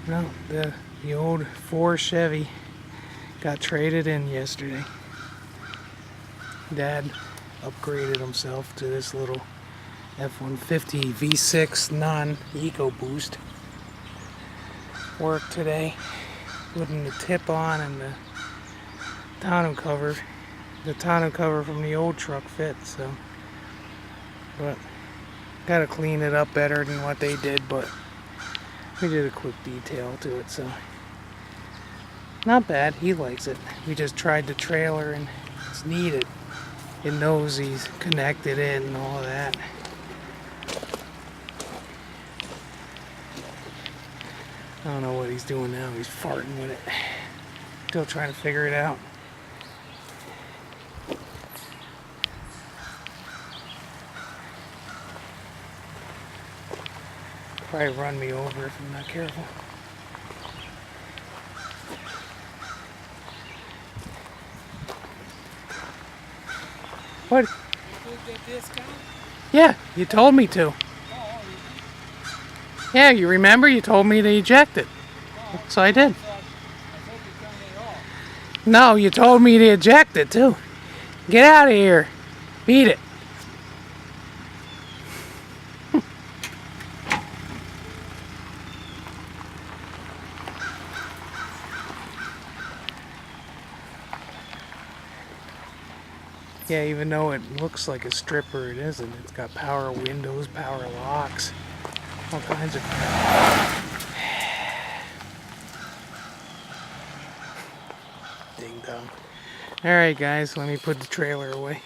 No, the old 4 Chevy got traded in yesterday. Dad upgraded himself to this little F-150 V6 non-EcoBoost. Worked today, putting the tip on and the tonneau cover. The tonneau cover from the old truck fit, so. But gotta clean it up better than what they did, but we did a quick detail to it, so not bad. He likes it. We just tried the trailer and it's needed. It knows he's connected in and all of that. I don't know what he's doing now. He's farting with it. Still trying to figure it out. Probably run me over if I'm not careful. What? You did the discount? Yeah, you told me to. Yeah, you remember? You told me to eject it. So I did. I thought you turned it off. No, you told me to eject it too. Get out of here. Beat it. Yeah, even though it looks like a stripper, it isn't. It's got power windows, power locks, all kinds of crap. Ding dong. Alright guys, let me put the trailer away.